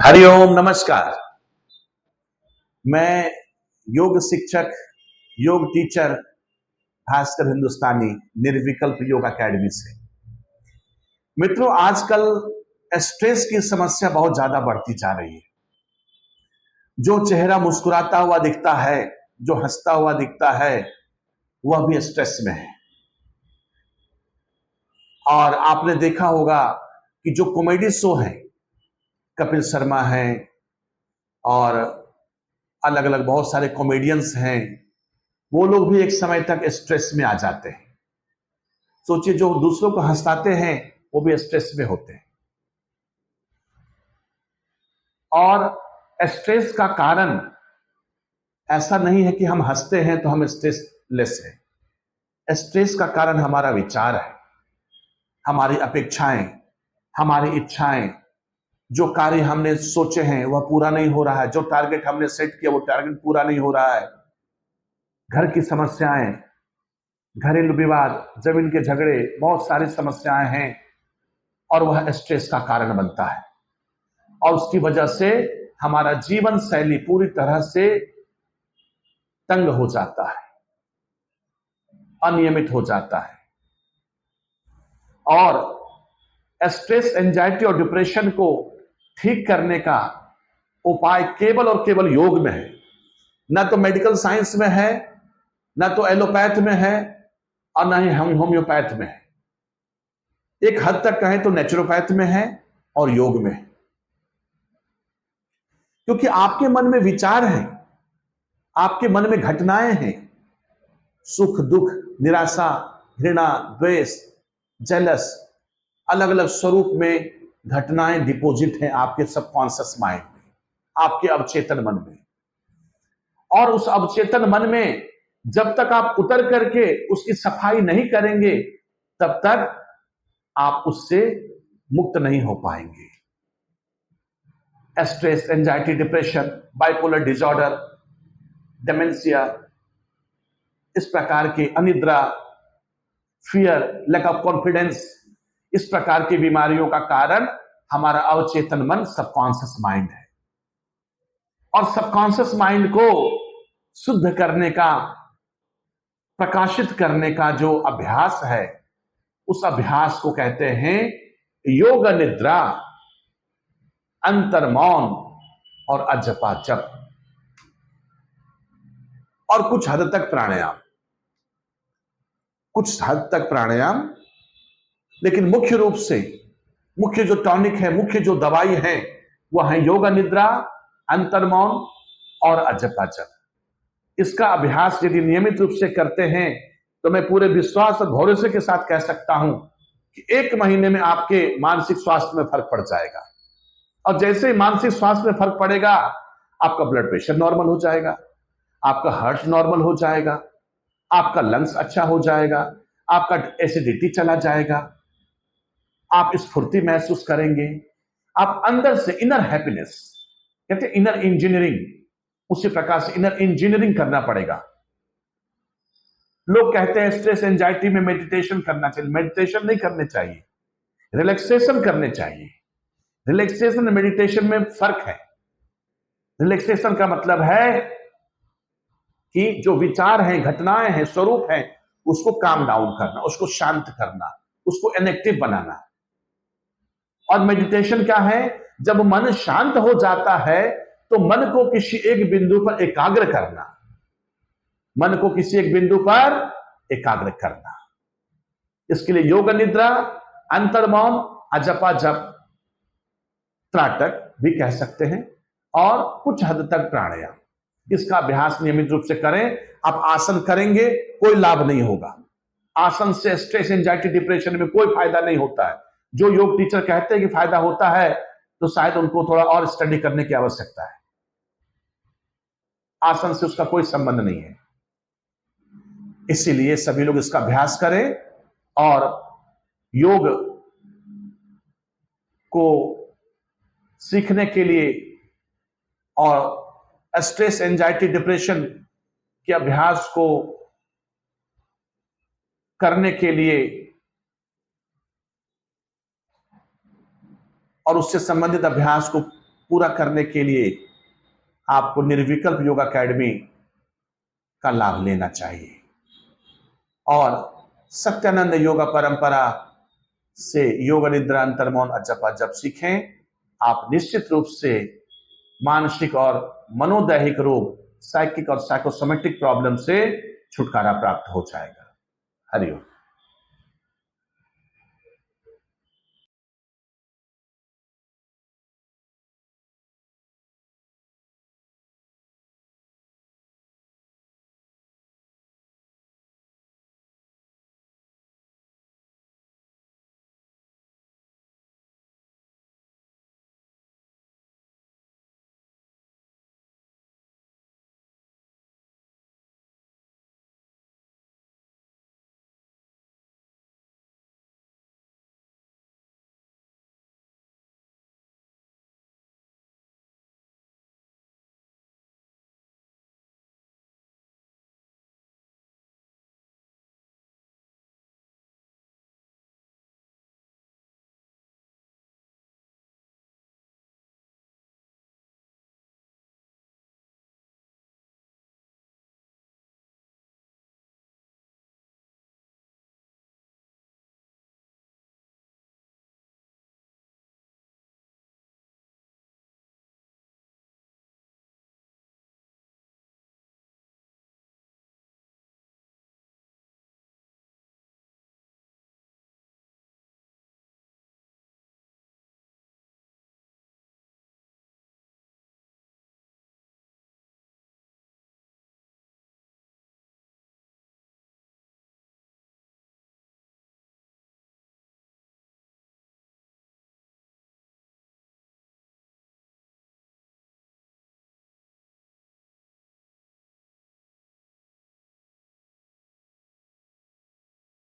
हरिओम नमस्कार। मैं योग शिक्षक, योग टीचर भास्कर हिंदुस्तानी निर्विकल्प योग एकेडमी से। मित्रों, आजकल स्ट्रेस की समस्या बहुत ज्यादा बढ़ती जा रही है। जो चेहरा मुस्कुराता हुआ दिखता है, जो हंसता हुआ दिखता है, वह भी स्ट्रेस में है। और आपने देखा होगा कि जो कॉमेडी शो है, कपिल शर्मा है और अलग अलग बहुत सारे कॉमेडियंस हैं, वो लोग भी एक समय तक स्ट्रेस में आ जाते हैं। सोचिए, जो दूसरों को हंसाते हैं वो भी स्ट्रेस में होते हैं। और स्ट्रेस का कारण ऐसा नहीं है कि हम हंसते हैं तो हम स्ट्रेस लेस हैं। स्ट्रेस का कारण हमारा विचार है, हमारी अपेक्षाएं, हमारी इच्छाएं। जो कार्य हमने सोचे हैं वह पूरा नहीं हो रहा है, जो टारगेट हमने सेट किया वो टारगेट पूरा नहीं हो रहा है। घर की समस्याएं, घरेलू विवाद, जमीन के झगड़े, बहुत सारी समस्याएं हैं और वह स्ट्रेस का कारण बनता है। और उसकी वजह से हमारा जीवन शैली पूरी तरह से तंग हो जाता है, अनियमित हो जाता है। और स्ट्रेस, एंजाइटी और डिप्रेशन को ठीक करने का उपाय केवल और केवल योग में है। ना तो मेडिकल साइंस में है, ना तो एलोपैथ में है, और ना ही हम होम्योपैथ में है। एक हद तक कहें तो नेचुरोपैथ में है और योग में है। क्योंकि आपके मन में विचार हैं, आपके मन में घटनाएं हैं, सुख दुख, निराशा, घृणा, द्वेष, जेलस, अलग अलग स्वरूप में घटनाएं डिपोजिट हैं आपके सबकॉन्शियस माइंड में, आपके अवचेतन मन में। और उस अवचेतन मन में जब तक आप उतर करके उसकी सफाई नहीं करेंगे, तब तक आप उससे मुक्त नहीं हो पाएंगे। Stress, anxiety, depression, bipolar disorder, dementia, इस प्रकार के अनिद्रा, फियर, लैक ऑफ कॉन्फिडेंस, इस प्रकार की बीमारियों का कारण हमारा अवचेतन मन, सबकॉन्शियस माइंड है। और सबकॉन्शियस माइंड को शुद्ध करने का, प्रकाशित करने का जो अभ्यास है, उस अभ्यास को कहते हैं योग निद्रा, अंतर मौन और अजपा जप, और कुछ हद तक प्राणायाम। कुछ हद तक प्राणायाम, लेकिन मुख्य रूप से मुख्य जो टॉनिक है, मुख्य जो दवाई है, वह है योग निद्रा, अंतर मौन और अजपा जप। इसका अभ्यास यदि नियमित रूप से करते हैं तो मैं पूरे विश्वास और भरोसे के साथ कह सकता हूं कि 1 महीने में आपके मानसिक स्वास्थ्य में फर्क पड़ जाएगा। और जैसे ही मानसिक स्वास्थ्य में फर्क पड़ेगा, आपका ब्लड प्रेशर नॉर्मल हो जाएगा, आपका हार्ट नॉर्मल हो जाएगा, आपका लंग्स अच्छा हो जाएगा, आपका एसिडिटी चला जाएगा, आप स्फूर्ति महसूस करेंगे, आप अंदर से इनर हैप्पीनेस, कहते हैं इनर इंजीनियरिंग, उसी प्रकार से इनर इंजीनियरिंग करना पड़ेगा। लोग कहते हैं स्ट्रेस एंजाइटी में मेडिटेशन करना चाहिए। मेडिटेशन नहीं करने चाहिए, रिलैक्सेशन करने चाहिए। रिलैक्सेशन और मेडिटेशन में फर्क है। रिलैक्सेशन का मतलब है कि जो विचार हैं, घटनाएं हैं, स्वरूप हैं, उसको काम डाउन करना, उसको शांत करना, उसको इनएक्टिव बनाना। और मेडिटेशन क्या है? जब मन शांत हो जाता है तो मन को किसी एक बिंदु पर एकाग्र करना, मन को किसी एक बिंदु पर एकाग्र करना। इसके लिए योग निद्रा, अंतर्मौन, अजपा जप, त्राटक भी कह सकते हैं, और कुछ हद तक प्राणायाम। इसका अभ्यास नियमित रूप से करें। आप आसन करेंगे, कोई लाभ नहीं होगा। आसन से स्ट्रेस, एंजाइटी, डिप्रेशन में कोई फायदा नहीं होता है। जो योग टीचर कहते हैं कि फायदा होता है, तो शायद उनको थोड़ा और स्टडी करने की आवश्यकता है। आसन से उसका कोई संबंध नहीं है। इसीलिए सभी लोग इसका अभ्यास करें और योग को सीखने के लिए और स्ट्रेस, एंजाइटी, डिप्रेशन के अभ्यास को करने के लिए और उससे संबंधित अभ्यास को पूरा करने के लिए आपको निर्विकल्प योग अकेडमी का लाभ लेना चाहिए और सत्यानंद योगा परंपरा से योग निद्रा अंतर्मौन अजप अजप सीखें। आप निश्चित रूप से मानसिक और मनोदैहिक रोग, साइकिक और साइकोसोमेटिक प्रॉब्लम से छुटकारा प्राप्त हो जाएगा। हरिओम।